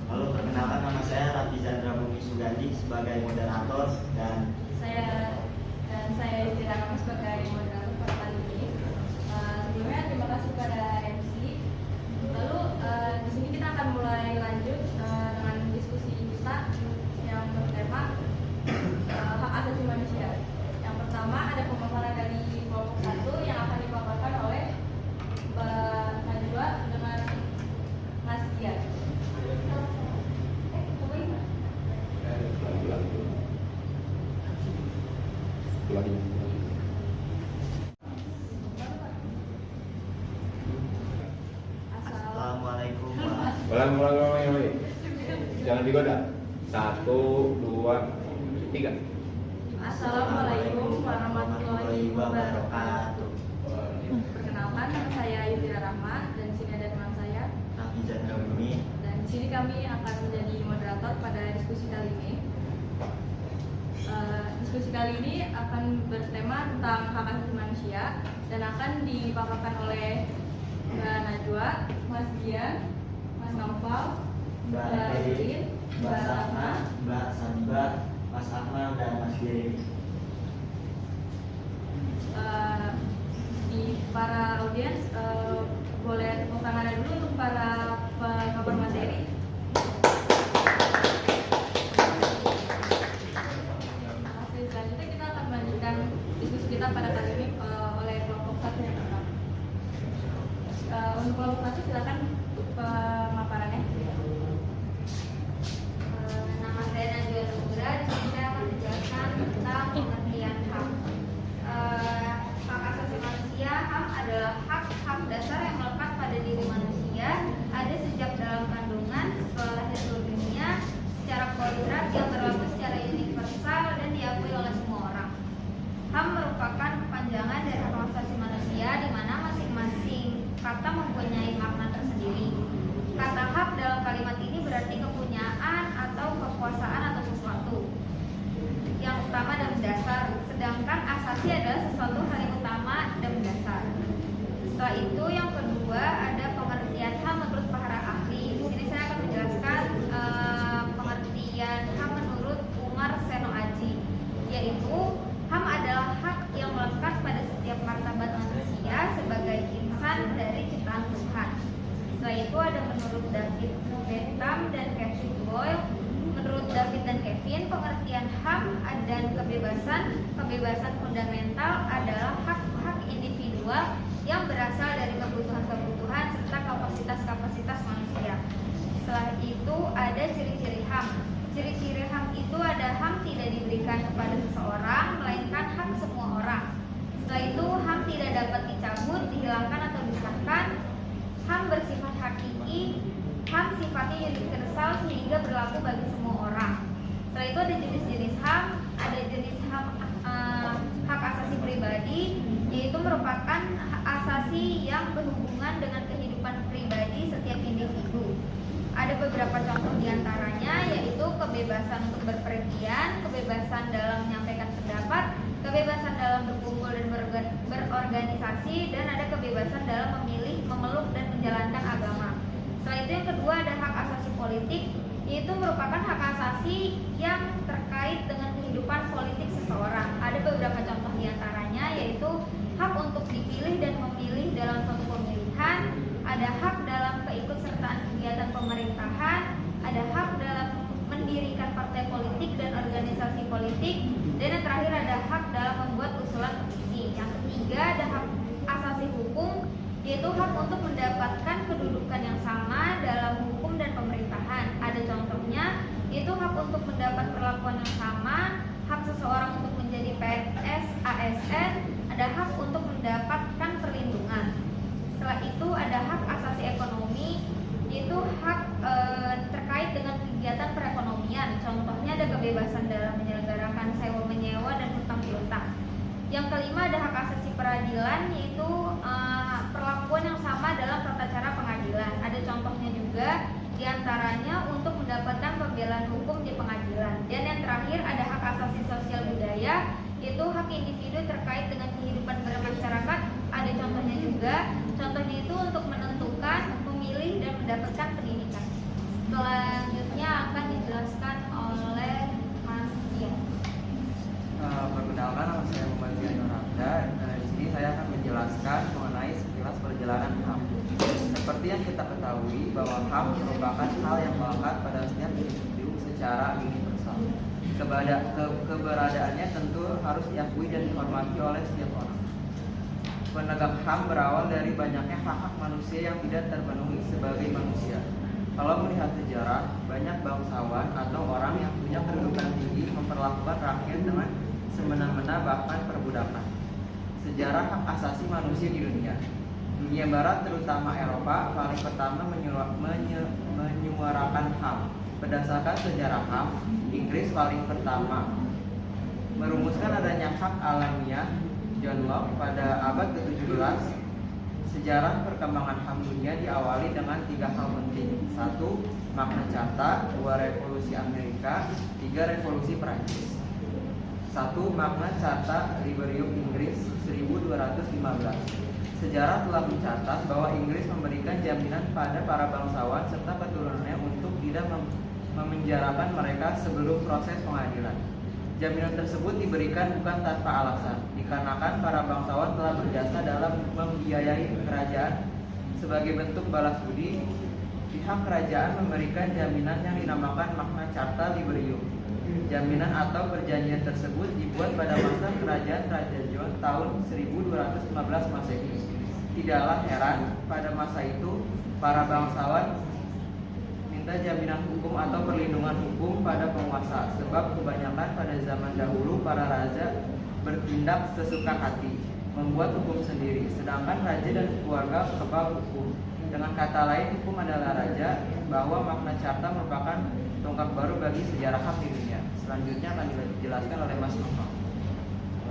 Lalu perkenalkan, nama saya Raffi Chandra Bumi Sugandi sebagai moderator dan saya Yudhira Rahma sebagai moderator pada kali ini. Sebelumnya terima kasih pada MC. Lalu di sini kita akan mulai lanjut dengan diskusi kita yang bertema hak asasi manusia. Yang pertama ada pemaparan dari kelompok 1 yang akan dipaparkan oleh Mbak Najwa dengan Mas Dian. Assalamualaikum. Ulang. Jangan digoda. 1, 2, 3. Assalamualaikum warahmatullahi wabarakatuh. Perkenalkan, nama saya Yudhira Rahma dan di sini ada teman saya Raffi Chandra Bumi. dan di sini kami akan menjadi moderator pada diskusi kali ini. Diskusi kali ini akan bertema tentang hak asasi manusia dan akan dipaparkan oleh Mbak Najwa, Mas Dian, Mas Naufal, Mbak Erin, Mbak Safna, Mbak Sanba, Mas Akmal, dan Mas Giri. Di para audiens boleh tepuk tangan dulu untuk para pemaparan materi. Selanjutnya kita akan melanjutkan diskusi kita pada kali ini oleh kelompok 1 yang pertama. Untuk kelompok 1 silakan pemaparannya. Nama saya Najwa Nugra. Di sini saya akan menjelaskan tentang pengertian HAM. Hak asasi manusia, HAM adalah hak dasar yang melekat pada diri manusia, ada sejak dalam kandungan, setelah lahir ke dunia, secara kodrat yang berlaku secara universal dan diakui oleh semua orang. HAM merupakan kepanjangan dari hak asasi manusia, di mana masing-masing kata mempunyai makna tersendiri. Kata hak dalam kalimat ini berarti kepunyaan atau kekuasaan atau sesuatu. Yang utama dan mendasar, sedangkan asasi adalah sesuatu hal yang utama dan mendasar. Setelah itu yang kedua ada pengertian HAM menurut para ahli. Di sini saya akan menjelaskan pengertian HAM menurut Umar Seno Aji, yaitu HAM adalah hak yang melekat pada setiap martabat manusia sebagai insan dari ciptaan Tuhan. Setelah itu ada menurut David Bentham dan Kevin Boyle. Menurut David dan Kevin, pengertian HAM dan kebebasan fundamental adalah hak-hak individual yang berasal dari kebutuhan-kebutuhan serta kapasitas-kapasitas manusia. Setelah itu ada ciri-ciri HAM. Ciri-ciri HAM itu ada HAM tidak diberikan kepada seseorang, melainkan hak semua orang. Setelah itu HAM tidak dapat dicabut, dihilangkan atau disahkan. HAM bersifat hakiki. HAM sifatnya universal sehingga berlaku bagi semua orang. Setelah itu ada jenis-jenis HAM. Ada jenis HAM hak asasi pribadi, yaitu merupakan hak asasi yang berhubungan dengan kehidupan pribadi setiap individu. Ada beberapa contoh diantaranya, yaitu kebebasan untuk berpergian, kebebasan dalam menyampaikan pendapat, kebebasan dalam berkumpul dan berorganisasi, dan ada kebebasan dalam memilih, memeluk, dan menjalankan agama. Setelah itu yang kedua ada hak asasi politik, yaitu merupakan hak asasi yang terkait dengan kehidupan politik seseorang. Ada beberapa contoh diantaranya, yaitu hak untuk dipilih dan memilih dalam suatu pemilihan, ada hak dalam keikutsertaan kegiatan pemerintahan, ada hak dalam mendirikan partai politik dan organisasi politik, dan yang terakhir ada hak dalam membuat usulan petisi. Yang ketiga ada hak asasi hukum, yaitu hak untuk mendapatkan kedudukan yang sama dalam hukum dan pemerintahan. Ada contohnya, yaitu hak untuk mendapat perlakuan yang sama, hak seseorang untuk menjadi PNS, ASN, ada hak untuk mendapatkan perlindungan. Setelah itu ada hak asasi ekonomi, yaitu hak terkait dengan kegiatan perekonomian. Contohnya ada kebebasan dalam menyelenggarakan sewa menyewa dan hutang piutang. Yang kelima ada hak asasi peradilan, yaitu perlakuan yang sama dalam tata cara pengadilan. Ada contohnya juga, diantaranya untuk mendapatkan pembelaan hukum di pengadilan. Dan yang terakhir ada hak asasi sosial budaya, yaitu hak individu terkait dengan kehidupan bermasyarakat. Ada contohnya juga, contohnya itu untuk menentukan, memilih, dan mendapatkan pendidikan. Selanjutnya HAM merupakan hal yang melekat pada setiap individu secara universal. Keberadaannya tentu harus diakui dan dihormati oleh setiap orang. Penegak HAM berawal dari banyaknya hak-hak manusia yang tidak terpenuhi sebagai manusia. Kalau melihat sejarah, banyak bangsawan atau orang yang punya kedudukan tinggi memperlakukan rakyat dengan semena-mena, bahkan perbudakan. Sejarah hak asasi manusia di dunia. Dunia Barat, terutama Eropa, paling pertama menyuarakan HAM. Berdasarkan sejarah HAM, Inggris paling pertama merumuskan adanya hak alamiah, John Locke, pada abad ke-17. Sejarah perkembangan HAM dunia diawali dengan 3 hal penting. 1. Magna Carta. 2. Revolusi Amerika. 3. Revolusi Prancis. 1. Magna Carta Liberium Inggris 1215. Sejarah telah mencatat bahwa Inggris memberikan jaminan pada para bangsawan serta keturunannya untuk tidak memenjarakan mereka sebelum proses pengadilan. Jaminan tersebut diberikan bukan tanpa alasan, dikarenakan para bangsawan telah berjasa dalam membiayai kerajaan. Sebagai bentuk balas budi, pihak kerajaan memberikan jaminan yang dinamakan Magna Carta Liberium. Jaminan atau perjanjian tersebut dibuat pada masa kerajaan Raja John tahun 1215 Masehi. Tidaklah heran pada masa itu para bangsawan minta jaminan hukum atau perlindungan hukum pada penguasa, sebab kebanyakan pada zaman dahulu para raja bertindak sesuka hati, membuat hukum sendiri, sedangkan raja dan keluarga kebal hukum. Dengan kata lain, hukum adalah raja, bahwa Magna Carta merupakan tonggak baru bagi sejarah HAM di dunia. Selanjutnya akan dijelaskan oleh Mas Novel.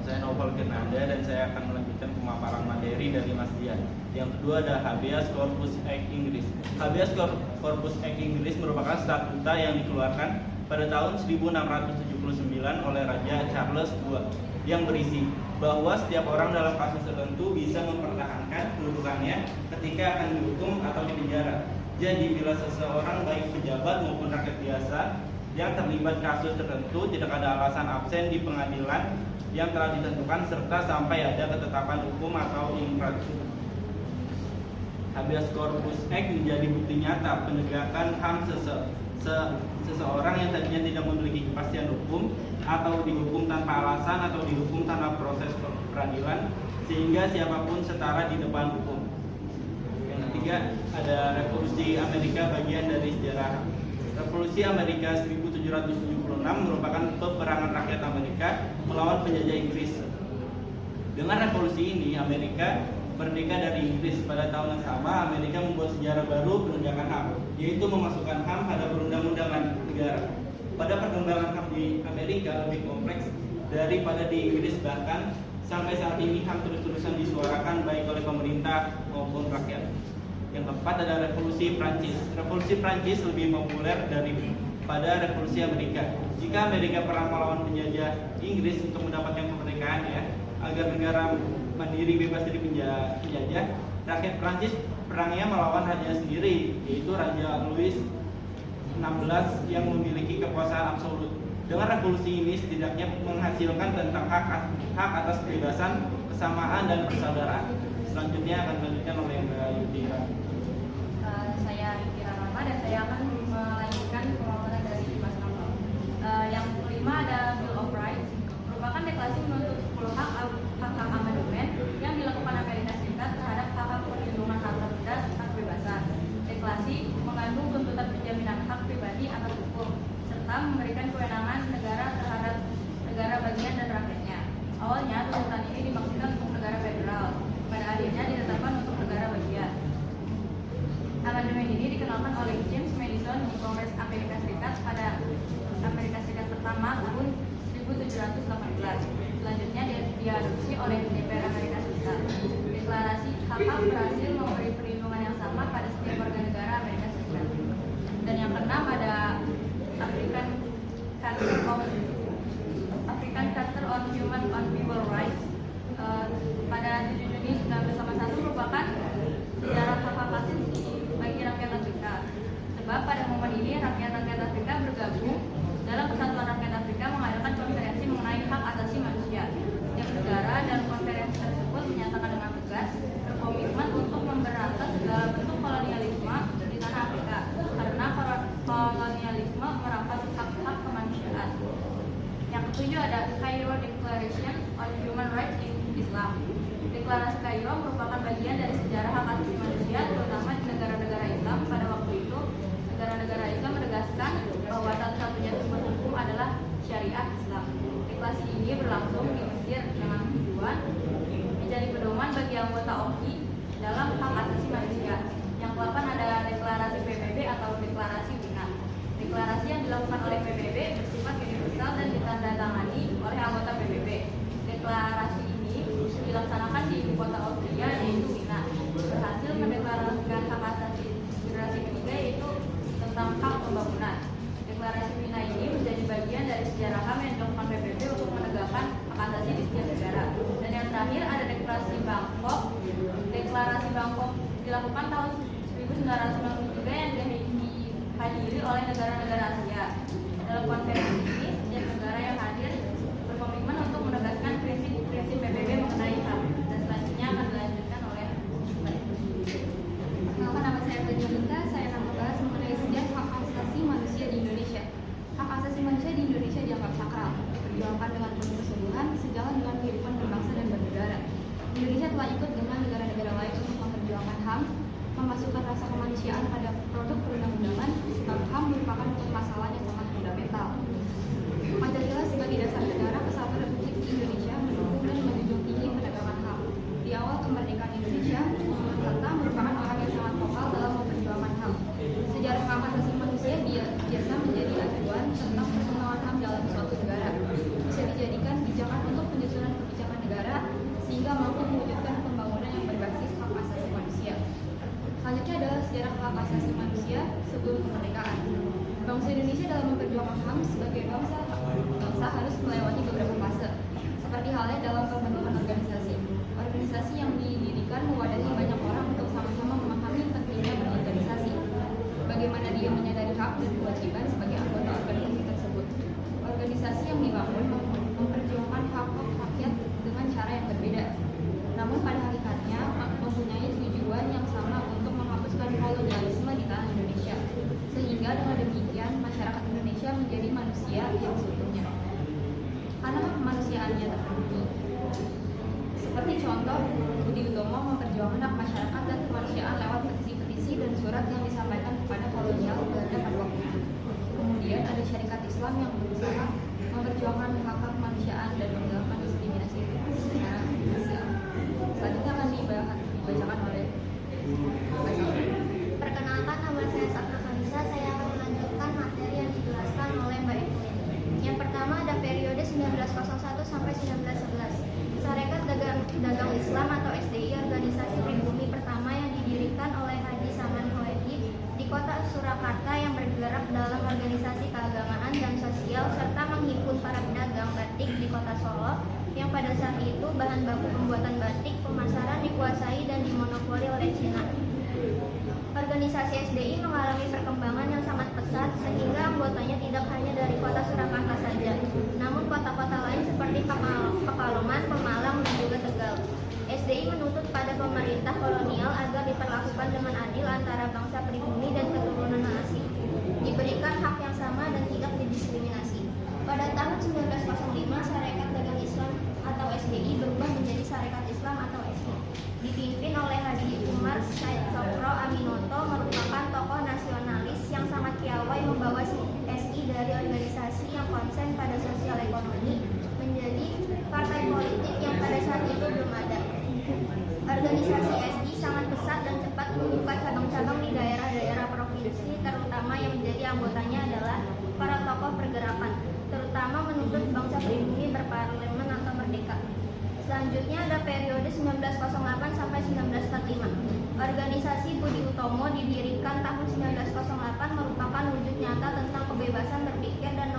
Saya Novel Gernanda dan saya akan melanjutkan pemaparan materi dari Mas Dian. Yang kedua ada Habeas Corpus Act Inggris. Habeas Corpus Act Inggris merupakan statuta yang dikeluarkan pada tahun 1679 oleh Raja Charles II yang berisi bahwa setiap orang dalam kasus tertentu bisa mempertahankan kedudukannya ketika akan dihukum atau dipenjara. Jadi bila seseorang baik pejabat maupun rakyat biasa yang terlibat kasus tertentu tidak ada alasan absen di pengadilan yang telah ditentukan serta sampai ada ketetapan hukum atau infrastruktur. Habeas Corpus Act menjadi bukti nyata penegakan HAM seseorang yang tadinya tidak memiliki kepastian hukum atau dihukum tanpa alasan atau dihukum tanpa proses peradilan sehingga siapapun setara di depan hukum. Yang ketiga ada Revolusi Amerika, bagian dari sejarah. Revolusi Amerika 1776 merupakan peperangan rakyat Amerika melawan penjajah Inggris. Dengan revolusi ini, Amerika merdeka dari Inggris. Pada tahun yang sama, Amerika membuat sejarah baru penegakan HAM, yaitu memasukkan HAM pada perundang-undangan negara. Pada perkembangan HAM di Amerika lebih kompleks daripada di Inggris, bahkan sampai saat ini HAM terus-terusan disuarakan baik oleh pemerintah maupun rakyat. Yang keempat ada Revolusi Prancis. Revolusi Prancis lebih populer daripada Revolusi Amerika. Jika Amerika perang melawan penjajah Inggris untuk mendapatkan kemerdekaan agar negara mandiri bebas dari penjajah, rakyat Prancis perangnya melawan raja sendiri, yaitu Raja Louis XVI yang memiliki kekuasaan absolut. Dengan revolusi ini setidaknya menghasilkan tentang hak atas kebebasan, kesamaan dan persaudaraan. Selanjutnya akan dilanjutkan oleh Mbak Yudhira. Saya Yudhira Rama dan saya akan melanjutkan pemaparan dari Mas Novel. Yang kelima ada Bill of Rights, merupakan deklarasi menuntut 10 hak amandemen yang dilakukan Amerika Serikat terhadap hak perlindungan hak benda serta kebebasan. Deklarasi mengandung tuntutan penjaminan hak pribadi atas hukum serta memberikan kewenangan negara terhadap negara bagian dan rakyatnya. Awalnya tuntutan ini dimaksudkan untuk negara federal, pada akhirnya ditetapkan untuk negara bagian. Amandemen ini dikenalkan oleh James Madison di Kongres Amerika Serikat pada Amerika Serikat pertama tahun 1718. Selanjutnya diadopsi oleh DPR Amerika Serikat. Deklarasi hak-hak berhasil memberi perlindungan yang sama pada setiap warga negara Amerika Serikat. Dan yang keenam ada African Charter on Human and Civil Rights pada 7 Juni 1981 merupakan sejarah hak asasi bagi rakyat Afrika. Sebab pada momen ini rakyat-rakyat Afrika bergabung dalam Persatuan Rakyat Afrika mengadakan konferensi mengenai hak asasi manusia. Setiap negara dan konferensi tersebut menyatakan dengan tegas berkomitmen untuk memberantas segala bentuk kolonialisme di tanah Afrika. ketujuh ada Cairo Declaration on Human Rights in Islam. Deklarasi Kairo merupakan bagian dari sejarah hak asasi manusia, terutama di negara-negara Islam. Pada waktu itu, negara-negara Islam menegaskan bahwa satu-satunya sumber hukum adalah syariat Islam. Deklarasi ini berlangsung di Mesir dengan tujuan menjadi pedoman bagi anggota OKI dalam hak asasi manusia. Yang ke-8 ada deklarasi PBB atau deklarasi Wina. Deklarasi yang dilakukan oleh PBB bersifat universal dan ditandatangani oleh anggota PBB. Deklarasi ini dilaksanakan di ibu kota Austria yaitu Wina. Berhasil mendeklarasikan hak asasi generasi ketiga yaitu tentang hak pembangunan. Deklarasi Wina ini menjadi bagian dari sejarah HAM yang dilakukan PBB untuk menegakkan hak asasi di setiap negara. Dan yang terakhir ada deklarasi Bangkok. Deklarasi Bangkok dilakukan tahun 1993 yang dihadiri oleh negara-negara Asia. Dalam konferensi ini, setiap negara yang hadir berkomitmen untuk menegaskan prinsip-prinsip PBB mengenai HAM. Dan selanjutnya akan dilanjutkan oleh Perkenalkan, nama saya Fajrulita. Saya akan membahas mengenai sejarah hak asasi manusia di Indonesia. Hak asasi manusia di Indonesia dianggap sakral, diperjuangkan dengan penuh kesungguhan sejalan dengan kehidupan berbangsa dan bernegara. Indonesia telah ikut dengan negara-negara lain untuk memperjuangkan HAM, memasukkan rasa kemanusiaan pada produk perundang-undangan, sebab HAM merupakan permasalahan yang sangat fundamental. Pancasila sebagai dasar negara kesatuan Republik Indonesia mendukung dan menjunjung tinggi penegakan HAM. Di awal kemerdekaan Indonesia, Muhammad Hatta merupakan orang yang sangat vokal dalam memperjuangkan HAM. Sejarah hak asasi manusia biasa menjadi acuan tentang perkembangan HAM dalam suatu negara. Bisa dijadikan pijakan untuk penyusunan kebijakan negara sehingga mampu mewujudkan pembangunan yang berbasis hak asasi manusia. Selanjutnya adalah sejarah hak asasi manusia sebelum kemerdekaan. Bangsa Indonesia dalam memperjuangkan HAM sebagai bangsa harus melewati beberapa fase, seperti halnya dalam pembentukan organisasi. Organisasi yang didirikan mewadahi banyak orang untuk sama-sama memahami pentingnya berorganisasi. Bagaimana dia menyadari hak dan kewajiban sebagai anggota organisasi tersebut. Organisasi yang dibangun memperjuangkan hak-hak rakyat dengan cara yang berbeda, namun pada hakikatnya mempunyai tujuan yang sama untuk menghapuskan kolonialisme di tanah Indonesia, sehingga dengan demikian masyarakat Indonesia menjadi manusia yang seutuhnya karena kemanusiaannya terpenuhi. Seperti contoh, Budi Utomo memperjuangkan hak masyarakat dan kemanusiaan lewat petisi-petisi dan surat yang disampaikan kepada kolonial Belanda pada waktu itu. Kemudian ada Syarikat Islam yang berusaha memperjuangkan hak-hak kemanusiaan dan menghilangkan diskriminasi secara rasial. Selanjutnya akan dibacakan oleh Perkenalkan, nama saya Sakra Kanisa. Saya akan melanjutkan materi yang dijelaskan oleh Mbak Evelyn. Yang pertama ada periode 1901 sampai 1911. Sarekat Dagang Islam atau SDI, organisasi pribumi pertama yang didirikan oleh Haji Saman Hoedi di kota Surakarta yang bergerak dalam organisasi keagamaan dan sosial serta menghimpun para pedagang batik di kota Solo yang pada saat itu bahan baku pembuatan batik pemasaran dikuasai dan dimonopoli oleh Cina. Organisasi SDI mengalami perkembangan yang sangat pesat sehingga anggotanya tidak hanya dari kota Surakarta saja, namun kota-kota lain seperti Pekalongan, Pemalang, dan juga Tegal. SDI menuntut pada pemerintah kolonial agar diperlakukan dengan adil antara bangsa pribumi dan keturunan asing, diberikan hak yang sama dan tidak didiskriminasi. Pada tahun 1905, Sarekat Dagang Islam atau SDI berubah menjadi Sarekat Islam atau SI. Dipimpin oleh Haji Umar Said Sokro Aminoto, merupakan tokoh nasionalis yang sangat piawai membawa SI dari organisasi yang konsen pada sosial ekonomi menjadi partai politik yang pada saat itu belum ada. Organisasi SI sangat pesat dan cepat membuka cabang-cabang di daerah-daerah provinsi, terutama yang menjadi anggotanya adalah para tokoh pergerakan, terutama menuntut bangsa pribumi berparlemen atau merdeka. Selanjutnya ada periode 1908 sampai 1945. Organisasi Budi Utomo didirikan tahun 1908 merupakan wujud nyata tentang kebebasan berpikir dan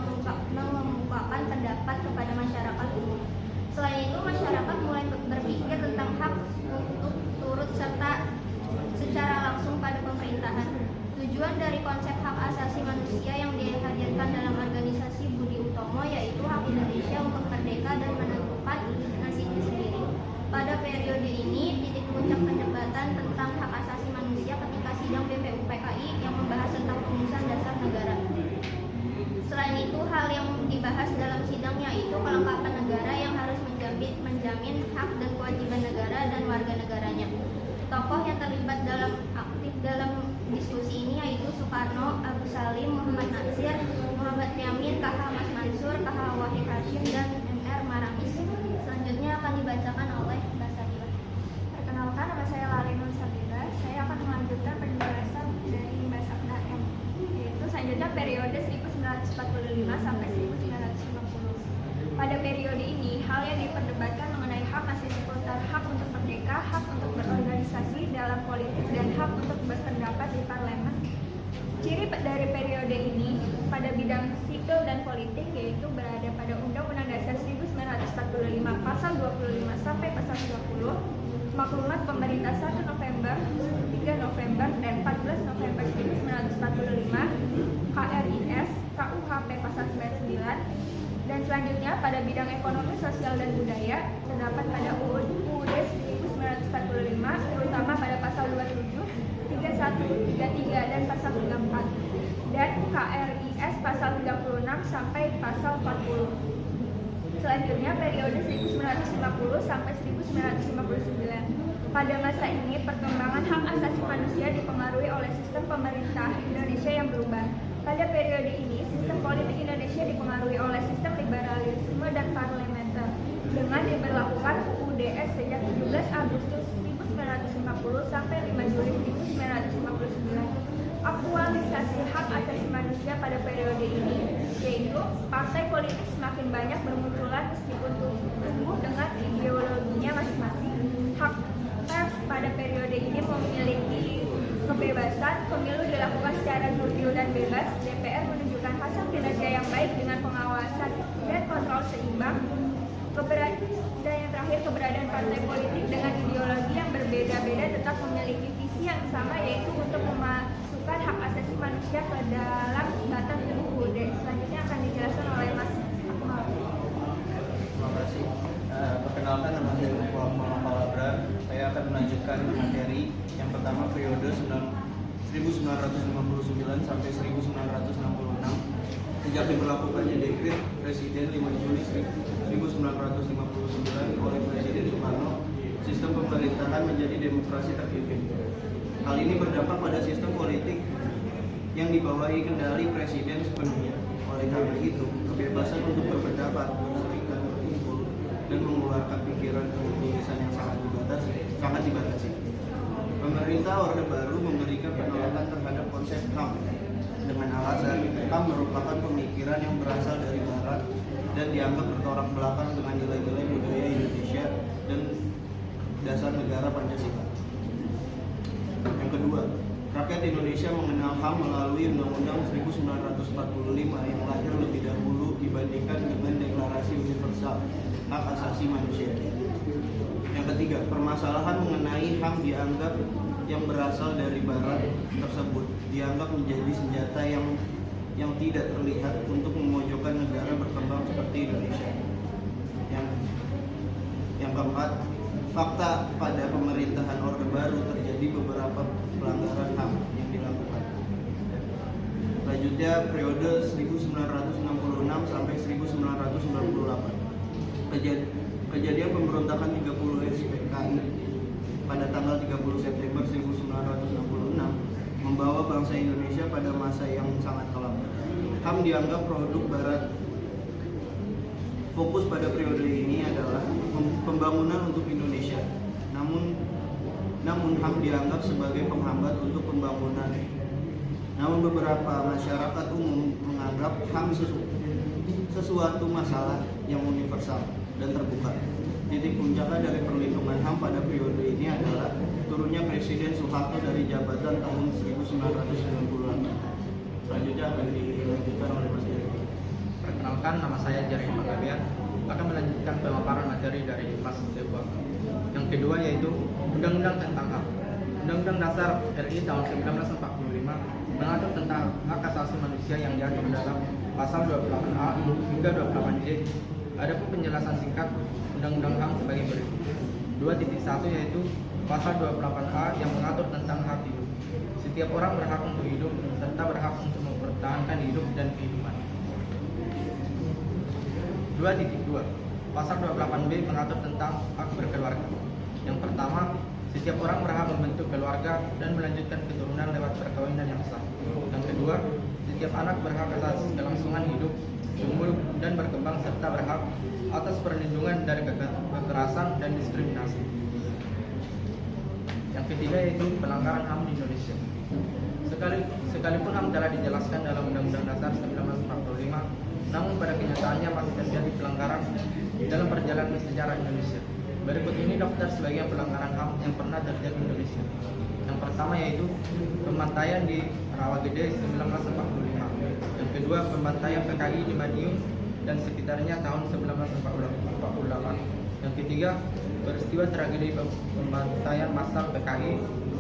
mengemukakan pendapat kepada masyarakat umum. Selain itu, masyarakat mulai berpikir tentang hak untuk turut serta secara langsung pada pemerintahan. Tujuan dari konsep hak asasi manusia yang dihadirkan dalam organisasi Budi Utomo yaitu hak Indonesia untuk merdeka dan menentukan nasibnya sendiri. Pada periode ini, titik puncak perdebatan tentang hak asasi manusia ketika sidang BPUPKI yang membahas tentang rumusan dasar negara. Selain itu, hal yang dibahas dalam sidang yaitu dan warga negaranya. Tokoh yang terlibat aktif dalam diskusi ini yaitu Soekarno, Abu Salim, Muhammad Nasir, Muhammad Yamin, KH Mas Mansur, KH Wahid Hashim, dan MR Maramis. Selanjutnya akan dibacakan oleh Mbak Sabila. Perkenalkan, nama saya Lalinun Sabila. Saya akan melanjutkan penjelasan dari Mbak Sabda M, yaitu selanjutnya periode 1945 sampai 1950. Pada periode ini, hal yang diperdebatkan mengenai hak masih seputar hak untuk merdeka, hak untuk berorganisasi dalam politik, dan hak untuk berpendapat di parlemen. Ciri dari periode ini pada bidang sipil dan politik yaitu berada pada Undang-Undang Dasar 1945 pasal 25 sampai pasal 30, Maklumat Pemerintah 1 November, 3 November, dan 14 November 1945, KRIS, KUHP pasal 99, dan selanjutnya pada bidang ekonomi, sosial, dan budaya terdapat pada UUD 1945, terutama pada pasal 27, 31, 33, dan pasal 34, dan KRIS pasal 36 sampai pasal 40. Selanjutnya periode 1950 sampai 1959. Pada masa ini perkembangan hak asasi manusia dipengaruhi oleh sistem pemerintah Indonesia yang berubah. Pada periode ini, sistem politik Indonesia dipengaruhi oleh sistem liberalisme dan parlementer dengan diberlakukan UUDS sejak 17 Agustus 1950 sampai 5 Juli 1959. Aktualisasi hak asasi manusia pada periode ini yaitu partai politik semakin banyak bermunculan meskipun tumbuh dengan ideologinya masing-masing. Hak pers pada periode ini memiliki kebebasan, pemilu dilakukan secara jurdil dan bebas, DPR menunjukkan hasil kinerja yang baik dengan pengawasan dan kontrol seimbang. Dan yang terakhir, keberadaan partai politik dengan ideologi yang berbeda-beda tetap memiliki visi yang sama, yaitu untuk memasukkan hak asasi manusia ke dalam batas UUD. Selanjutnya akan dijelaskan oleh Mas Akmal. Terima kasih. Perkenalkan, nama saya Muhammad Falabra. Saya akan melanjutkan materi yang pertama, periode 1959 sampai 1966. Sejak diberlakukannya dekret Presiden 5 Juli 1959 oleh Presiden Soekarno, sistem pemerintahan menjadi demokrasi terpimpin. Hal ini berdampak pada sistem politik yang dibawahi kendali Presiden sepenuhnya. Oleh karena itu, kebebasan untuk berpendapat, berserikat, berkumpul, dan mengeluarkan pikiran dan tulisan yang sangat dibatasi. Pemerintah Orde Baru memberikan penolakan terhadap konsep HAM dengan alasan HAM merupakan pemikiran yang berasal dari Barat dan dianggap bertolak belakang dengan nilai-nilai budaya Indonesia dan dasar negara Pancasila. Yang kedua, rakyat Indonesia mengenal HAM melalui Undang-Undang 1945 yang lahir lebih dahulu dibandingkan dengan Deklarasi Universal Hak Asasi Manusia. Yang ketiga, permasalahan mengenai HAM dianggap yang berasal dari Barat tersebut dianggap menjadi senjata yang tidak terlihat untuk memojokkan negara berkembang seperti Indonesia. Yang keempat, fakta pada pemerintahan Orde Baru terjadi beberapa pelanggaran HAM yang dilakukan. Selanjutnya periode 1966 sampai 1998. Kejadian pemberontakan 30 SPKI pada tanggal 30 September 1966 membawa bangsa Indonesia pada masa yang sangat kelam. HAM dianggap produk Barat. Fokus pada periode ini adalah pembangunan untuk Indonesia. Namun HAM dianggap sebagai penghambat untuk pembangunan. Namun beberapa masyarakat umum menganggap HAM sesuatu masalah yang universal dan terbuka. Titik puncaknya dari perlindungan HAM pada periode ini adalah turunnya Presiden Soeharto dari jabatan tahun 1998. Selanjutnya akan dilanjutkan oleh Mas Jari. Perkenalkan, nama saya Jari Magabian, akan melanjutkan pemaparan materi dari Mas Dewa. Yang kedua yaitu Undang-Undang tentang HAM. Undang-Undang Dasar RI tahun 1945 mengatur tentang hak asasi manusia yang diatur dalam pasal 28A hingga 28J. Adapun penjelasan singkat Undang-Undang HAM sebagai berikut. 2.1 yaitu pasal 28A yang mengatur tentang hak hidup. Setiap orang berhak untuk hidup serta berhak untuk mempertahankan hidup dan kehidupan. 2.2 pasal 28B mengatur tentang hak berkeluarga. Yang pertama, setiap orang berhak membentuk keluarga dan melanjutkan keturunan lewat perkawinan yang sah. Yang kedua, setiap anak berhak atas kelangsungan hidup, tumbuh dan berkembang serta berhak atas perlindungan dari kekerasan dan diskriminasi. Yang ketiga yaitu pelanggaran HAM di Indonesia. Sekalipun HAM telah dijelaskan dalam Undang-Undang Dasar 1945, namun pada kenyataannya masih terjadi pelanggaran dalam perjalanan sejarah Indonesia. Berikut ini daftar sebagian pelanggaran HAM yang pernah terjadi di Indonesia. Yang pertama yaitu pembantaian di Rawagede 1945. Yang kedua, pembantaian PKI di Madiun dan sekitarnya tahun 1948. Yang ketiga, peristiwa tragedi pembantaian massal PKI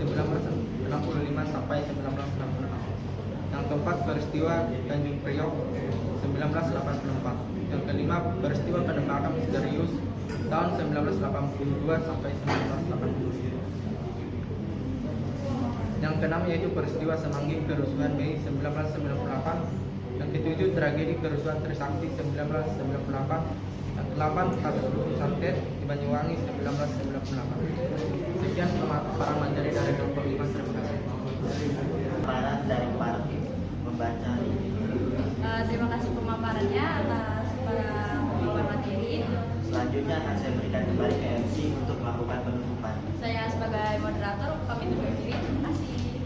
1965 sampai 1966. Yang keempat, peristiwa Tanjung Priok 1984. Yang kelima, peristiwa penembakan misterius tahun 1982 sampai 1980. Yang keenam yaitu peristiwa Semanggi kerusuhan Mei 1998. Yang ketujuh, tragedi kerusuhan Trisakti 1998. Yang kedelapan, kasus santet di Banyuwangi 1998. Sekian pemaparan materi dari Dr. Iman. Terima kasih. Pemaparan dari para membaca. Terima kasih pemaparannya atas para pemaparan materi. Selanjutnya akan saya berikan kembali ke MC untuk melakukan penutupan. Saya sebagai moderator pamit undur diri. Terima kasih.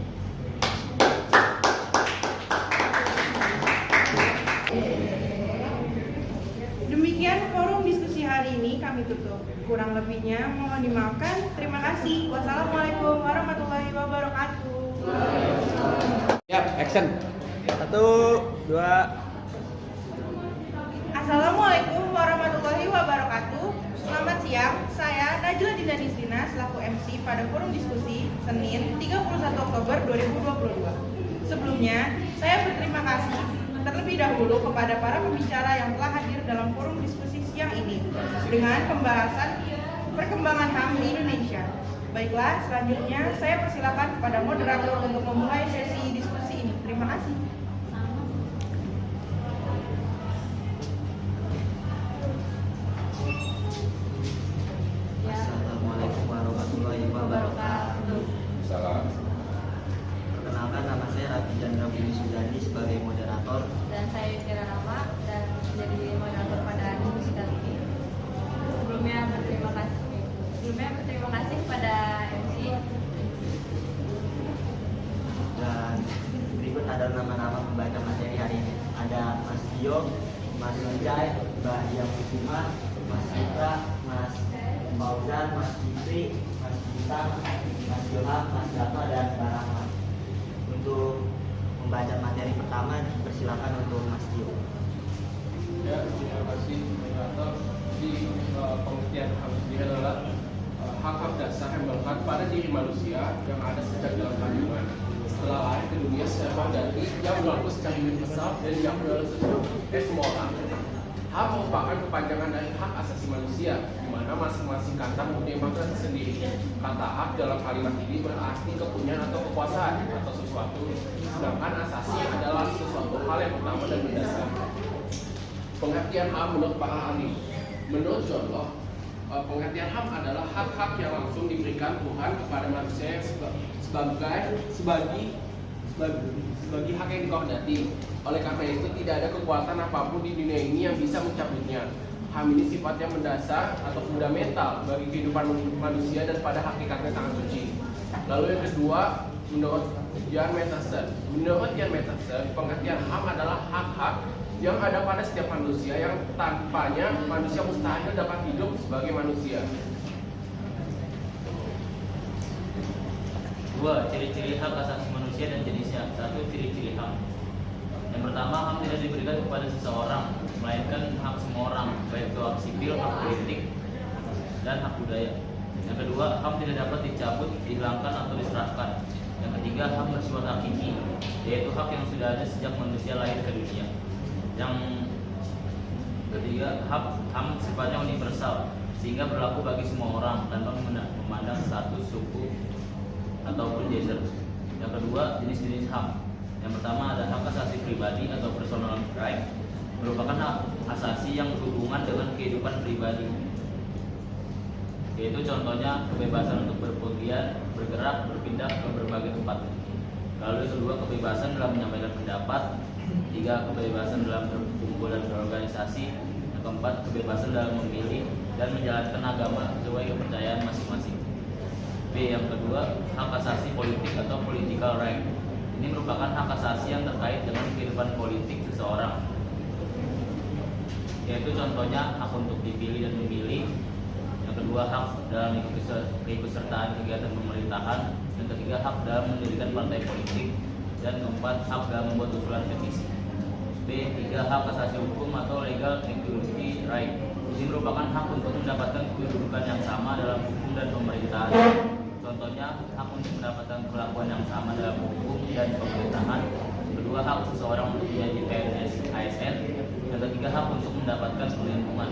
Demikian forum diskusi hari ini kami tutup. Kurang lebihnya mohon dimaafkan. Terima kasih. Wassalamualaikum warahmatullahi wabarakatuh. Siap, action. 1, 2. Assalamualaikum warahmatullahi wabarakatuh. Selamat siang, saya Najla Dinda Nisrina selaku MC pada forum diskusi Senin 31 Oktober 2022. Sebelumnya, saya berterima kasih terlebih dahulu kepada para pembicara yang telah hadir dalam forum diskusi siang ini dengan pembahasan perkembangan HAM di Indonesia. Baiklah, selanjutnya saya persilakan kepada moderator untuk memulai sesi diskusi ini. Terima kasih. Assalamualaikum warahmatullahi wabarakatuh. Salam. Perkenalkan, nama saya Raffi Chandra Budi Sudandi sebagai moderator. Dan saya Yudhira Rama dan menjadi moderator pada diskusi kali ini. Sebelumnya berterima kasih kepada MC. Dan berikut adalah nama-nama pembaca materi hari ini. Ada Mas Dio, Mas Wijay, Mbak Diah Kusuma, Mas Citra, Mas Fauzan, Mas Fitri, Mas Bintang, Mas Johan, Mas Dafa, dan Mbak Rahmat. Untuk membaca materi pertama, dipersilakan untuk Mas Dio. Ya, terima kasih moderator. Di pengertian HAM sendiri adalah hak-hak dasar yang melekat pada diri manusia yang ada sejak dalam kandungan setelah lahir ke dunia secara mandiri yang berlaku secara universal dan diakui oleh semua orang. HAM merupakan kepanjangan dari hak asasi manusia, di mana masing-masing kata mempunyai makna tersendiri. Kata hak dalam kalimat ini berarti kepunyaan atau kekuasaan atau sesuatu, sedangkan asasi adalah sesuatu hal yang utama dan mendasar. Pengertian HAM menurut para ahli. Menurut John Locke, pengertian HAM adalah hak-hak yang langsung diberikan Tuhan kepada manusia yang sebagai hak yang dikehendaki. Oleh karena itu, tidak ada kekuatan apapun di dunia ini yang bisa mencabutnya. HAM ini sifatnya mendasar atau fundamental bagi kehidupan manusia dan pada hakikatnya sangat suci. Lalu yang kedua, menurut Jan Mattheson. Menurut Jan Mattheson, pengertian HAM adalah hak-hak yang ada pada setiap manusia yang tanpanya manusia mustahil dapat hidup sebagai manusia. 2. Ciri-ciri hak asasi manusia dan jenisnya. 1. Ciri-ciri HAM. Yang pertama, HAM tidak diberikan kepada seseorang, melainkan hak semua orang, baik itu hak sipil, hak politik, dan hak budaya. Yang kedua, HAM tidak dapat dicabut, dihilangkan, atau diserahkan. Yang ketiga, HAM bersifat hakiki, yaitu hak yang sudah ada sejak manusia lahir ke dunia. Yang ketiga, HAM sifatnya universal, sehingga berlaku bagi semua orang tanpa memandang status, suku, ataupun gender. Yang kedua, jenis-jenis HAM. Yang pertama ada hak asasi pribadi atau personal right, merupakan hak asasi yang berhubungan dengan kehidupan pribadi. yaitu contohnya kebebasan untuk berpergian, bergerak, berpindah ke berbagai tempat. Lalu yang kedua, kebebasan dalam menyampaikan pendapat. Tiga, kebebasan dalam berkumpul dan berorganisasi. Yang keempat, kebebasan dalam memilih dan menjalankan agama sesuai kepercayaan masing-masing. B. Yang kedua, hak asasi politik atau political right. Ini merupakan hak asasi yang terkait dengan kehidupan politik seseorang, yaitu contohnya hak untuk dipilih dan memilih. Yang kedua, hak dalam keikutsertaan kegiatan pemerintahan. Yang ketiga, hak dalam mendirikan partai politik. Dan keempat, hak dalam membuat usulan petisi. B. 3. Hak asasi hukum atau legal equality right. Ini merupakan hak untuk mendapatkan kedudukan yang sama dalam hukum dan pemerintahan. Contohnya, hak untuk mendapatkan perlakuan yang sama dalam hukum dan pemerintahan. Kedua, hak seseorang untuk menjadi PNS ASN. Yang ketiga, hak untuk mendapatkan perlindungan.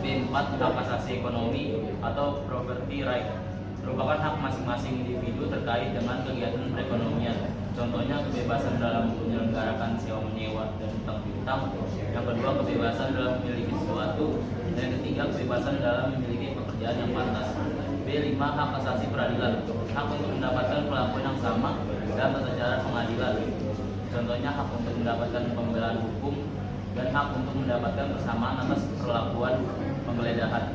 B4. Hak asasi ekonomi atau property right. Merupakan hak masing-masing individu terkait dengan kegiatan perekonomian. Contohnya, kebebasan dalam menyelenggarakan sewa menyewa dan utang piutang. Yang kedua, kebebasan dalam memiliki sesuatu. Dan yang ketiga, kebebasan dalam memiliki pekerjaan yang pantas. B5. Hak asasi peradilan. Hak untuk mendapatkan perlakuan yang sama dalam tata cara pengadilan. Contohnya, hak untuk mendapatkan pembelaan hukum dan hak untuk mendapatkan persamaan atas perlakuan penggeledahan.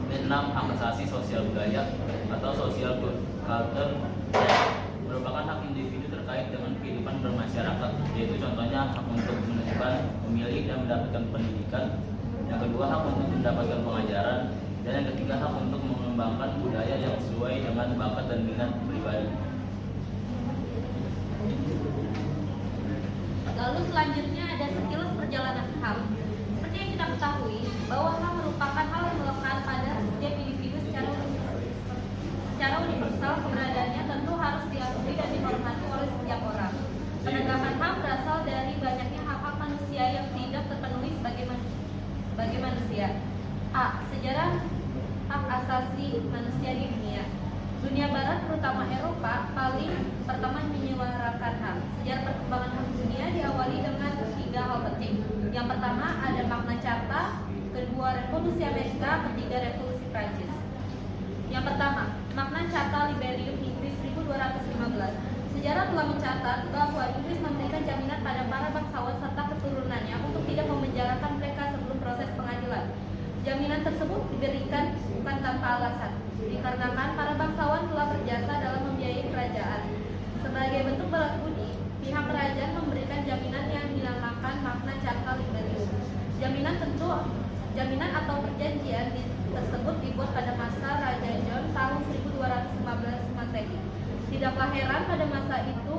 B6. Hak asasi sosial budaya atau social culture merupakan hak individu terkait dengan kehidupan bermasyarakat, yaitu contohnya hak untuk menentukan, memilih dan mendapatkan pendidikan. Yang kedua, hak untuk mendapatkan pengajaran. Dan yang ketiga, hak untuk mengembangkan budaya yang sesuai dengan bakat dan minat pribadi. Lalu selanjutnya ada sekilas perjalanan HAM. Seperti yang kita ketahui, bahwa HAM merupakan hal yang melekat pada setiap individu secara universal. Keberadaannya tentu harus diakui dan dihormati oleh setiap orang. Penegakan HAM berasal dari banyaknya hak-hak manusia yang tidak terpenuhi sebagai manusia. A. Sejarah hak asasi manusia di dunia. Dunia Barat, terutama Eropa, paling pertama menyuarakan HAM. Sejarah perkembangan HAM dunia diawali dengan 3 hal penting. Yang pertama ada Magna Carta, kedua Revolusi Amerika, ketiga Revolusi Prancis. Yang pertama, Magna Carta Liberium Inggris 1215. Sejarah telah mencatat bahwa Inggris memberikan jaminan pada para bangsawan serta keturunannya untuk tidak memenjarakan mereka sebelum proses pengadilan. Jaminan tersebut diberikan bukan tanpa alasan, dikarenakan para bangsawan telah berjasa dalam membiayai kerajaan. Sebagai bentuk balas budi, pihak kerajaan memberikan jaminan yang dinamakan Magna Carta Liberium. Jaminan atau perjanjian tersebut dibuat pada masa Raja John tahun 1215 Masehi. Tidaklah heran pada masa itu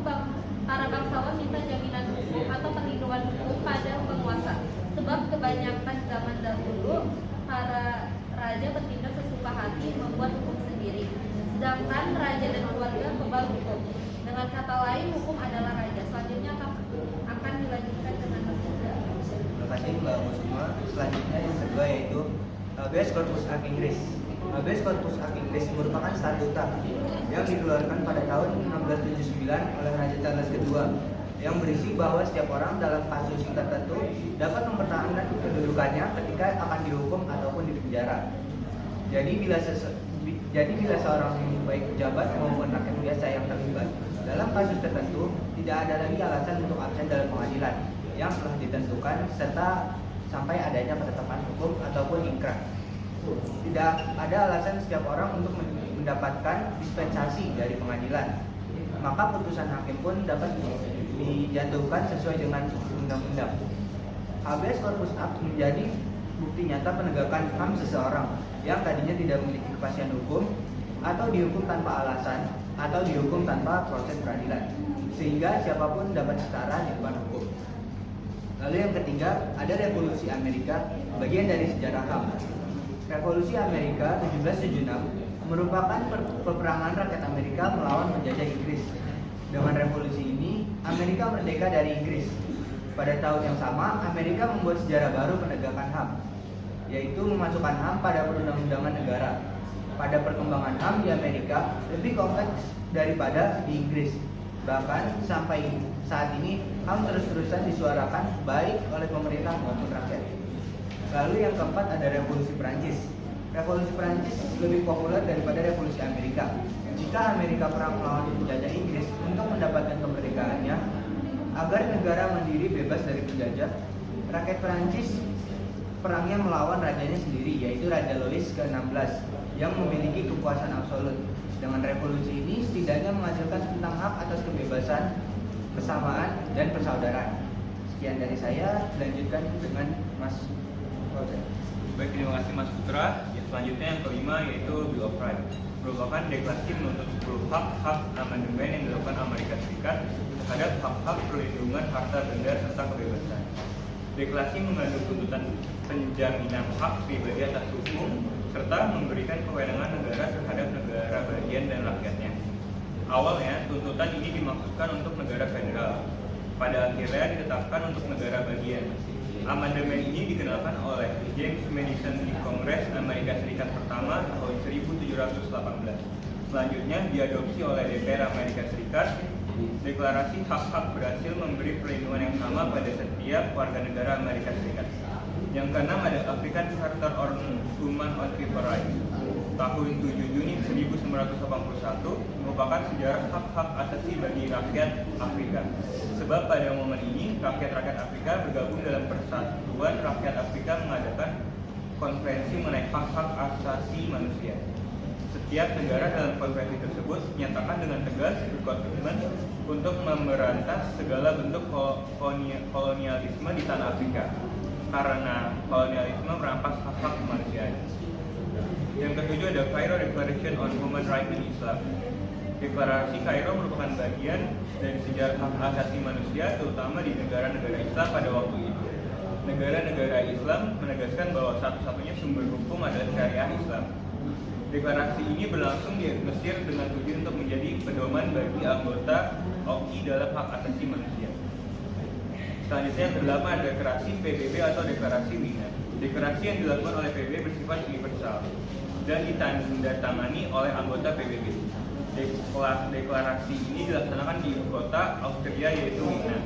para bangsawan minta jaminan hukum atau perlindungan hukum pada penguasa, sebab kebanyakan zaman dahulu para raja bertindak sesuka hati membuat hukum sendiri, sedangkan raja dan keluarga kebal hukum. Dengan kata lain, hukum adalah raja. Selanjutnya akan dilanjutkan dengan Mas. Terima kasih Mbak Musma. Selanjutnya yang kedua yaitu Habeas Corpus Act Inggris. Habeas Corpus Act Inggris merupakan statuta yang dikeluarkan pada tahun 1679 oleh Raja Charles II yang berisi bahwa setiap orang dalam kasus tertentu dapat mempertahankan kedudukannya ketika akan dihukum ataupun dipenjara. Jadi bila seorang baik pejabat maupun rakyat biasa yang terlibat dalam kasus tertentu tidak ada lagi alasan untuk absen dalam pengadilan yang telah ditentukan serta sampai adanya penetapan hukum ataupun ingkrah. Tidak ada alasan setiap orang untuk mendapatkan dispensasi dari pengadilan. Maka putusan hakim pun dapat dijatuhkan sesuai dengan undang-undang. Habeas Corpus Act menjadi bukti nyata penegakan HAM seseorang yang tadinya tidak memiliki kepastian hukum atau dihukum tanpa alasan atau dihukum tanpa proses peradilan, sehingga siapapun dapat setara di depan hukum. Lalu yang ketiga ada Revolusi Amerika, bagian dari sejarah HAM. Revolusi Amerika 1776 merupakan peperangan rakyat Amerika melawan penjajah Inggris. Dengan revolusi ini, Amerika merdeka dari Inggris. Pada tahun yang sama, Amerika membuat sejarah baru penegakan HAM, yaitu memasukkan HAM pada perundang-undangan negara. Pada perkembangan HAM di Amerika lebih kompleks daripada di Inggris. Bahkan sampai saat ini HAM terus-terusan disuarakan baik oleh pemerintah maupun rakyat. Lalu yang keempat ada Revolusi Prancis. Revolusi Prancis lebih populer daripada Revolusi Amerika. Jika Amerika perang melawan penjajah Inggris untuk mendapatkan kemerdekaannya, agar negara mandiri bebas dari penjajah, rakyat Prancis perangnya melawan rajanya sendiri, yaitu Raja Louis ke-16 yang memiliki kekuasaan absolut. Dengan revolusi ini setidaknya menghasilkan tentang hak atas kebebasan, kesamaan, dan persaudaraan. Sekian dari saya, dilanjutkan dengan Mas Fauzan. Baik, terima kasih Mas Putra. Selanjutnya yang kelima yaitu Bill of Rights, merupakan deklarasi menuntut 10 hak amandemen yang dilakukan Amerika Serikat terhadap hak-hak perlindungan harta benda serta kebebasan. Deklarasi mengandung tuntutan penjaminan hak pribadi atas hukum serta memberikan kewenangan negara terhadap negara bagian dan rakyatnya. Awalnya, tuntutan ini dimaksudkan untuk negara federal. Pada akhirnya ditetapkan untuk negara bagian. Amandemen ini dikenalkan oleh James Madison di Kongres Amerika Serikat pertama tahun 1718. Selanjutnya diadopsi oleh DPR Amerika Serikat. Deklarasi hak-hak berhasil memberi perlindungan yang sama pada setiap warga negara Amerika Serikat. Yang keenam ada African Charter on Human and Civil Rights. Tahun 7 Juni 1981 merupakan sejarah hak-hak asasi bagi rakyat Afrika. Sebab pada momen ini rakyat-rakyat Afrika bergabung dalam Persatuan Rakyat Afrika mengadakan konferensi mengenai hak-hak asasi manusia. Setiap negara dalam konferensi tersebut menyatakan dengan tegas berkomitmen untuk memberantas segala bentuk kolonialisme di tanah Afrika karena kolonialisme merampas hak-hak kemanusiaan. Yang ketujuh ada Cairo Declaration on Human Rights in Islam. Deklarasi Kairo merupakan bagian dari sejarah hak asasi manusia terutama di negara-negara Islam pada waktu itu. Negara-negara Islam menegaskan bahwa satu-satunya sumber hukum adalah syariah Islam. Deklarasi ini berlangsung di Mesir dengan tujuan untuk menjadi pedoman bagi anggota OI dalam hak asasi manusia. Selanjutnya yang kedelapan ada deklarasi PBB atau deklarasi Wina. Deklarasi yang dilakukan oleh PBB bersifat universal dan ditandatangani oleh anggota PBB. Deklarasi ini dilaksanakan di ibu kota Austria yaitu Wina.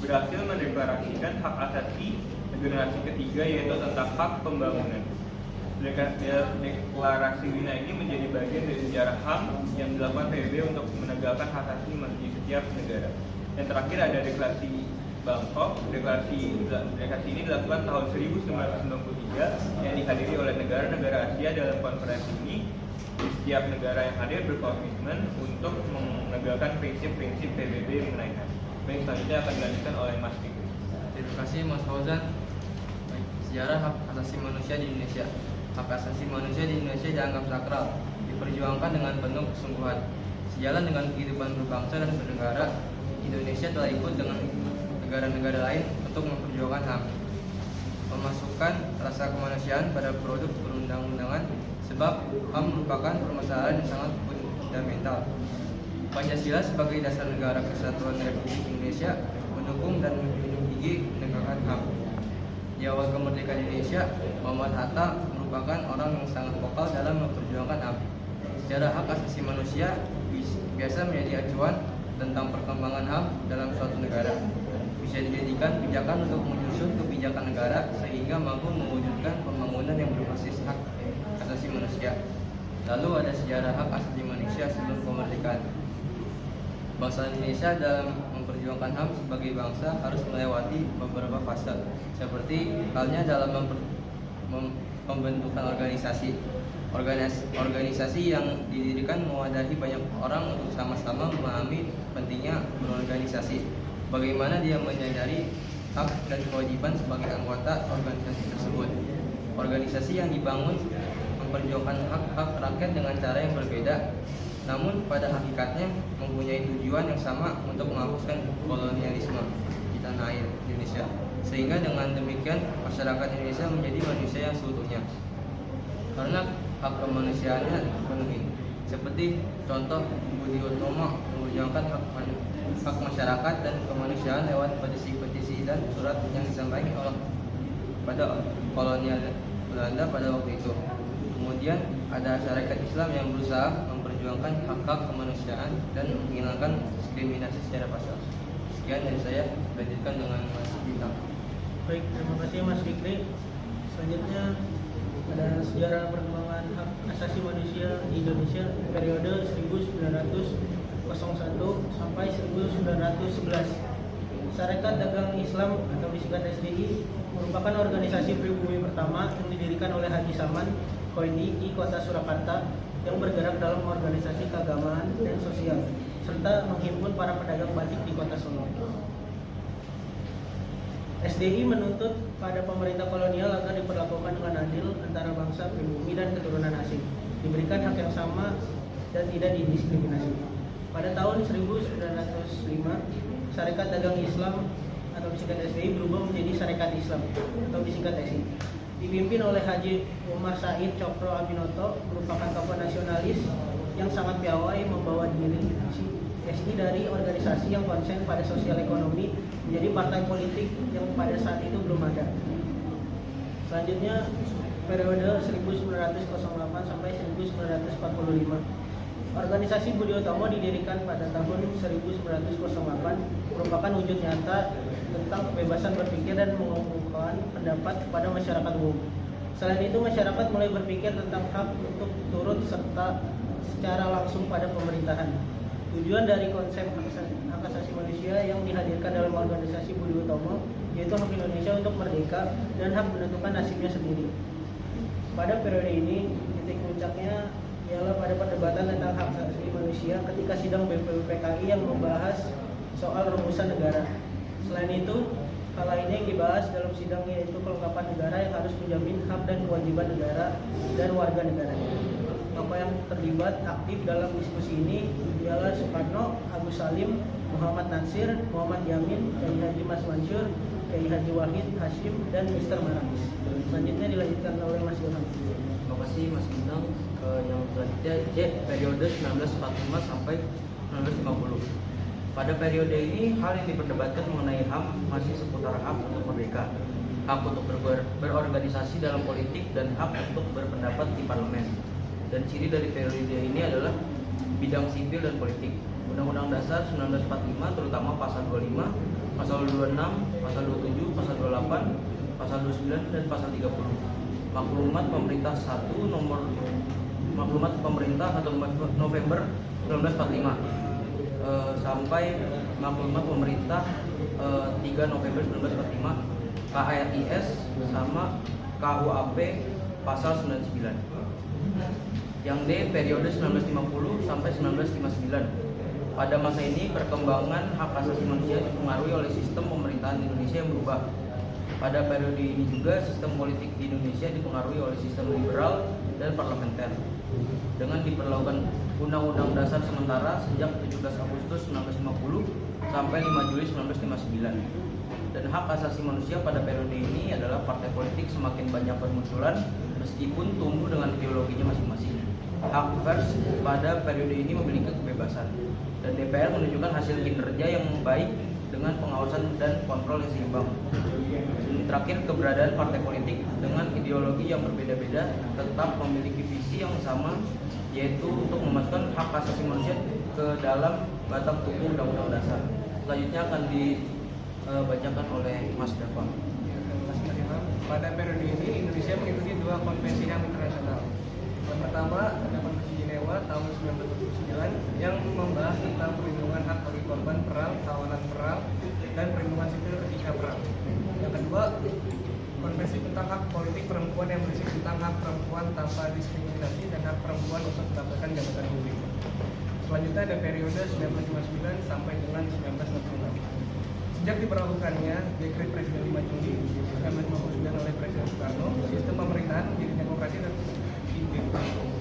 Berhasil mendeklarasikan hak asasi generasi ketiga yaitu tentang hak pembangunan. Deklarasi Wina ini menjadi bagian dari sejarah HAM yang dilakukan PBB untuk menegakkan hak asasi manusia di setiap negara. Yang terakhir ada deklarasi Bangkok. Deklarasi ini dilakukan tahun 1993 yang dihadiri oleh negara-negara Asia. Dalam konferensi ini setiap negara yang hadir berkomitmen untuk menegakkan prinsip-prinsip PBB mengenai HAM. Baik, selanjutnya akan dilanjutkan oleh Mas Fikri. Terima kasih Mas Fauzan. Sejarah hak asasi manusia di Indonesia. Hak asasi manusia di Indonesia dianggap sakral, diperjuangkan dengan penuh kesungguhan. Sejalan dengan kehidupan berbangsa dan bernegara, Indonesia telah ikut dengan negara-negara lain untuk memperjuangkan HAM, memasukkan rasa kemanusiaan pada produk perundang-undangan, sebab HAM merupakan permasalahan yang sangat fundamental. Pancasila sebagai dasar negara kesatuan Republik Indonesia mendukung dan menjunjung tinggi penegakan HAM. Di awal kemerdekaan Indonesia, Muhammad Hatta merupakan orang yang sangat vokal dalam memperjuangkan HAM. Sejarah hak asasi manusia biasa menjadi acuan tentang perkembangan HAM dalam suatu negara. Bisa dijadikan pijakan untuk menyusun kebijakan negara sehingga mampu mewujudkan pembangunan yang berbasis hak asasi manusia. Lalu ada sejarah hak asasi manusia sebelum kemerdekaan. Bangsa Indonesia dalam memperjuangkan HAM sebagai bangsa harus melewati beberapa fase, seperti halnya dalam pembentukan organisasi. Organisasi yang didirikan mewadahi banyak orang untuk sama-sama memahami pentingnya berorganisasi. Bagaimana dia menyadari hak dan kewajiban sebagai anggota organisasi tersebut. Organisasi yang dibangun memperjuangkan hak-hak rakyat dengan cara yang berbeda, namun pada hakikatnya mempunyai tujuan yang sama untuk menghapuskan kolonialisme di tanah air Indonesia. Sehingga dengan demikian masyarakat Indonesia menjadi manusia yang seutuhnya. Karena hak kemanusiaannya dipenuhi. Seperti contoh Budi Utomo memperjuangkan hak masyarakat dan kemanusiaan lewat petisi-petisi dan surat yang disampaikan oleh pada kolonial Belanda pada waktu itu. Kemudian ada syarikat Islam yang berusaha memperjuangkan hak-hak kemanusiaan dan menghilangkan diskriminasi secara pasal. Sekian dari saya, lanjutkan dengan Mas Bintang. Baik, terima kasih Mas Fikri. Selanjutnya pada sejarah perkembangan hak asasi manusia di Indonesia periode 1901 sampai 1911. Sarekat Dagang Islam atau disingkat SDI merupakan organisasi pribumi pertama yang didirikan oleh Haji Saman Koini di kota Surakarta yang bergerak dalam organisasi keagamaan dan sosial serta menghimpun para pedagang batik di kota Solo. SDI menuntut pada pemerintah kolonial agar diperlakukan dengan adil antara bangsa pribumi dan keturunan asing, diberikan hak yang sama dan tidak didiskriminasi. Pada tahun 1905, Sarekat Dagang Islam atau disingkat SDI berubah menjadi Sarekat Islam atau disingkat SI. Dipimpin oleh Haji Umar Said Cokro Aminoto, merupakan tokoh nasionalis yang sangat piawai membawa diri SI dari organisasi yang konsen pada sosial ekonomi menjadi partai politik yang pada saat itu belum ada. Selanjutnya periode 1908 sampai 1945. Organisasi Budi Utomo didirikan pada tahun 1908 merupakan wujud nyata tentang kebebasan berpikir dan mengumumkan pendapat kepada masyarakat umum. Selain itu, masyarakat mulai berpikir tentang hak untuk turut serta secara langsung pada pemerintahan. Tujuan dari konsep hak asasi manusia yang dihadirkan dalam organisasi Budi Utomo yaitu hak Indonesia untuk merdeka dan hak menentukan nasibnya sendiri. Pada periode ini, titik puncaknya ialah pada perdebatan tentang hak asasi manusia ketika sidang BPUPKI yang membahas soal rumusan negara. Selain itu, hal lainnya yang dibahas dalam sidang yaitu kelengkapan negara yang harus menjamin hak dan kewajiban negara dan warga negara. Tokoh yang terlibat aktif dalam diskusi ini ialah Soekarno, Agus Salim, Muhammad Natsir, Muhammad Yamin, Kiai Haji Mas Mansur, Kiai Haji Wahid Hashim, dan Mr. Marakis. Selanjutnya dilanjutkan oleh Mas Ilham. Terima kasih Mas Bintang. Yang selanjutnya J, periode 1945 sampai 1950. Pada periode ini, hal yang diperdebatkan mengenai HAM masih seputar hak untuk merdeka, hak untuk berorganisasi dalam politik, dan hak untuk berpendapat di parlemen. Dan ciri dari periode ini adalah bidang sipil dan politik. Undang-Undang Dasar 1945 terutama pasal 25, pasal 26, pasal 27, pasal 28, pasal 29, dan pasal 30. Maklumat Pemerintah 1 nomor Maklumat Pemerintah 1 November 1945 sampai Maklumat Pemerintah 3 November 1945, KRIS sama KUAP pasal 99. Yang D, periode 1950 sampai 1959. Pada masa ini, perkembangan hak asasi manusia dipengaruhi oleh sistem pemerintahan Indonesia yang berubah. Pada periode ini juga, sistem politik di Indonesia dipengaruhi oleh sistem liberal dan parlementer. Dengan diperlakukan Undang-Undang Dasar sementara sejak 17 Agustus 1950 sampai 5 Juli 1959. Dan hak asasi manusia pada periode ini adalah partai politik semakin banyak bermunculan meskipun tumbuh dengan ideologinya masing-masing. Hak pers pada periode ini memiliki kebebasan, dan DPR menunjukkan hasil kinerja yang baik dengan pengawasan dan kontrol yang seimbang. Dan terakhir, keberadaan partai politik dengan ideologi yang berbeda-beda tetap memiliki visi yang sama, yaitu untuk memasukkan hak asasi manusia ke dalam batang tubuh Undang-Undang Dasar. Selanjutnya akan dibacakan oleh Mas Dava. Pada periode ini, Indonesia mengikuti 2 konvensi HAM internasional. Yang pertama, ada Konvensi Jenewa tahun 1949 yang membahas tentang perlindungan hak bagi korban perang, tawanan perang, dan perlindungan sipil ketika perang. Yang kedua, Konvensi tentang hak politik perempuan yang berisi tentang hak perempuan tanpa diskriminasi dan hak perempuan untuk mendapatkan jabatan publik. Selanjutnya ada periode 1959 sampai dengan 1966. Sejak diberlakukannya Dekret Presiden 5 Juli 1959 oleh Presiden Soekarno, sistem pemerintahan menjadi demokrasi dan intim.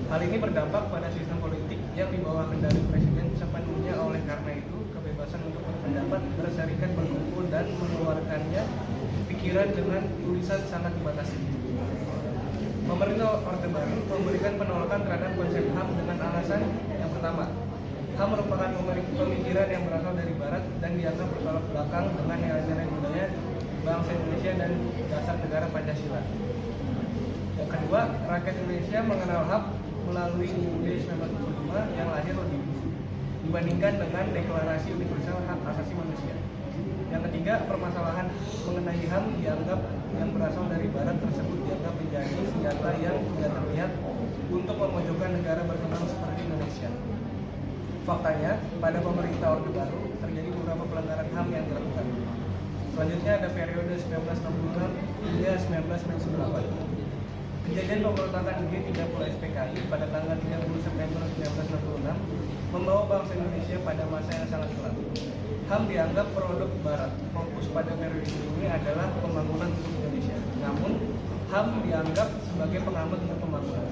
Hal ini berdampak pada sistem politik yang dibawa kendali Presiden sepenuhnya. Oleh karena itu, kebebasan untuk berpendapat, berserikat, berkumpul, dan mengeluarkannya pikiran dengan tulisan sangat dibatasi. Pemerintah Orde Baru memberikan penolakan terhadap konsep HAM dengan alasan yang pertama, HAM merupakan pemikiran yang berasal dari Barat dan dianggap bertolak belakang dengan nilai-nilai budaya bangsa Indonesia dan dasar negara Pancasila. Yang kedua, rakyat Indonesia mengenal HAM melalui UUD 1945 yang lahir lebih dulu dibandingkan dengan Deklarasi Universal Hak Asasi Manusia. Yang ketiga, permasalahan mengenai HAM dianggap yang berasal dari Barat tersebut dianggap menjadi senjata yang tidak terlihat untuk memojokkan negara berkembang seperti Indonesia. Faktanya, pada pemerintah Orde Baru terjadi beberapa pelanggaran HAM yang dilakukan. Selanjutnya ada periode 1966 hingga 1998. Kejadian pemberontakan G30 SPKI pada tanggal 30 September 1966 membawa bangsa Indonesia pada masa yang sangat kelam. HAM dianggap produk Barat. Fokus pada periode ini adalah pembangunan untuk Indonesia. Namun, HAM dianggap sebagai penghambat untuk pembangunan.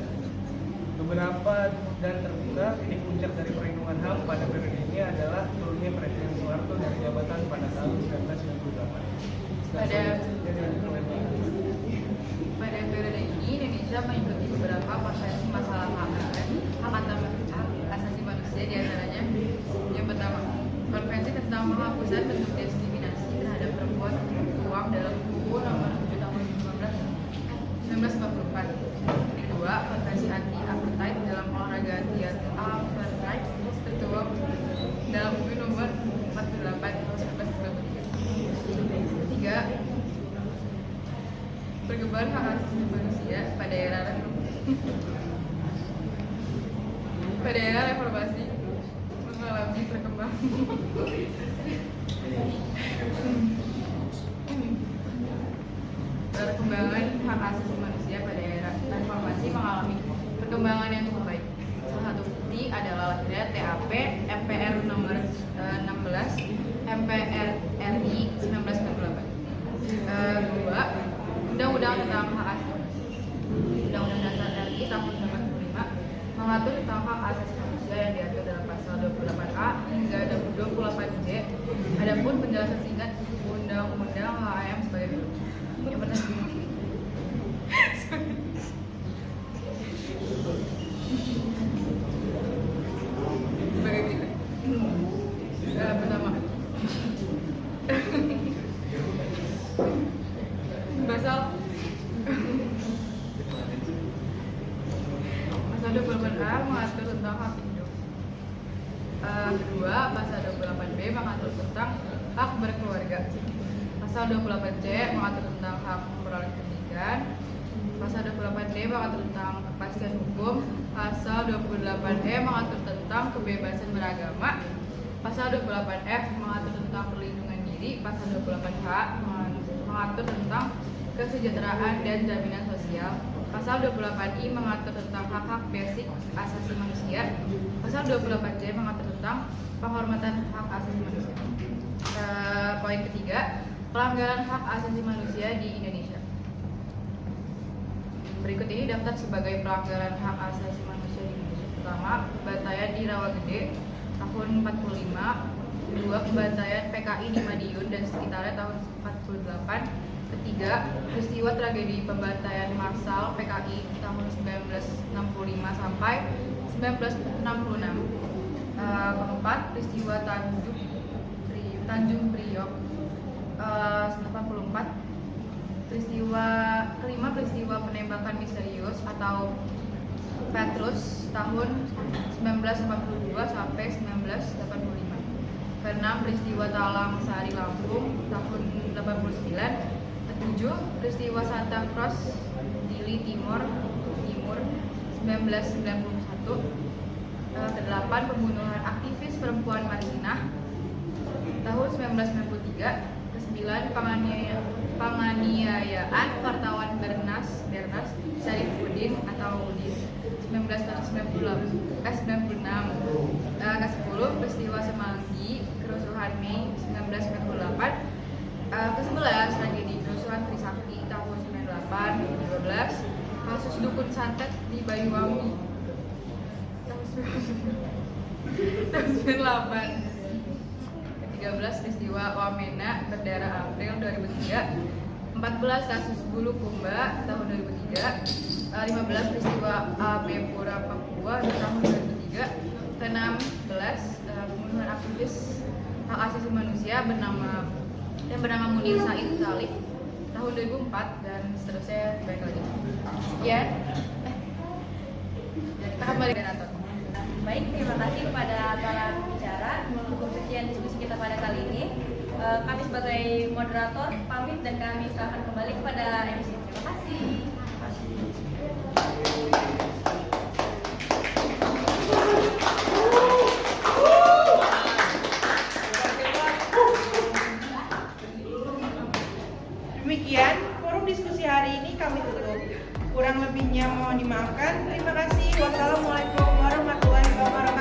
Beberapa dan terbuka titik puncak dari perlindungan HAM pada periode ini adalah turunnya Presiden Soeharto dari jabatan pada tahun 1998. Pada periode ini Indonesia mengikuti beberapa konvensi masalah hak asasi manusia, diantaranya yang pertama, Konvensi tentang penghapusan bentuk diskriminasi terhadap perempuan tertuang dalam UU Nomor 7 Tahun 1944. Kedua, Konvensi anti apartheid dalam olahraga anti-apartheid tertuang dalam UU Nomor 48 Tahun 1993. Tiga, perkembangan hak asasi manusia pada era reformasi mengalami perkembangan hak asasi manusia pada era reformasi mengalami perkembangan yang cukup baik. Salah satu bukti adalah lahirnya TAP MPR nomor 16 MPR RI 1998. Kedua, Undang-Undang tentang hak asasi manusia. Undang-Undang Dasar RI tahun 1945 mengatur tentang hak asasi manusia yang diatur dalam pasal 28A hingga 28J. Adapun penjelasan singkat Undang-Undang HAM sebagai berikut. Yang pertama, sebagai berikut. Pertama, pasal 28A mengatur tentang hak hidup. Kedua, pasal 28B mengatur tentang hak berkeluarga. Pasal 28C mengatur tentang hak memperoleh pendidikan. Pasal 28D mengatur tentang kepastian hukum. Pasal 28E mengatur tentang kebebasan beragama. Pasal 28F mengatur tentang perlindungan diri. Pasal 28H mengatur tentang kesejahteraan dan jaminan sosial. Pasal 28I mengatur tentang hak-hak basic asasi manusia. Pasal 28J mengatur tentang penghormatan hak asasi manusia. Poin ketiga, pelanggaran hak asasi manusia di Indonesia. Berikut ini daftar sebagai pelanggaran hak asasi manusia di Indonesia. Pertama, pembantaian di Rawagede tahun 45. Kedua, pembantaian PKI di Madiun dan sekitarnya tahun 48. Ketiga, peristiwa tragedi pembantaian massal PKI tahun 1965 sampai 1966. Keempat, peristiwa Tanjung Priok 84. Kelima, peristiwa penembakan misterius atau Petrus tahun 1982 sampai 1985. Keenam, peristiwa Talang Sari Lampung tahun 89. Ketujuh, peristiwa Santa Cruz Dili Timur 1991. Kedelapan, pembunuhan aktivis perempuan Marsinah tahun 1993. Kesembilan, penganiayaan wartawan Bernas Syarifuddin atau Udin 1996. Kesepuluh, peristiwa Semanggi kerusuhan Mei 1998. Ke-11, tragedi kerusuhan Trisakti tahun 98. 12, kasus dukun santet di Banyuwangi tahun 98. Ke-13, peristiwa Wamena berdarah April 2003. 14, kasus Bulu Kumba tahun 2003. 15, peristiwa AB Pura Papua tahun 2003. Ke-16, pembunuhan aktivis hak asasi manusia yang bernama Munir Said Salih tahun 2004 dan seterusnya baik lagi. Sekian. Kita kembali ke Nato. Baik, terima kasih kepada para pembicara. Cukup sekian diskusi kita pada kali ini. Kami sebagai moderator pamit dan kami serahkan kembali kepada MC. Terima kasih. Demikian forum diskusi hari ini kami tutup. Kurang lebihnya mohon dimaafkan. Terima kasih. Wassalamualaikum warahmatullahi wabarakatuh.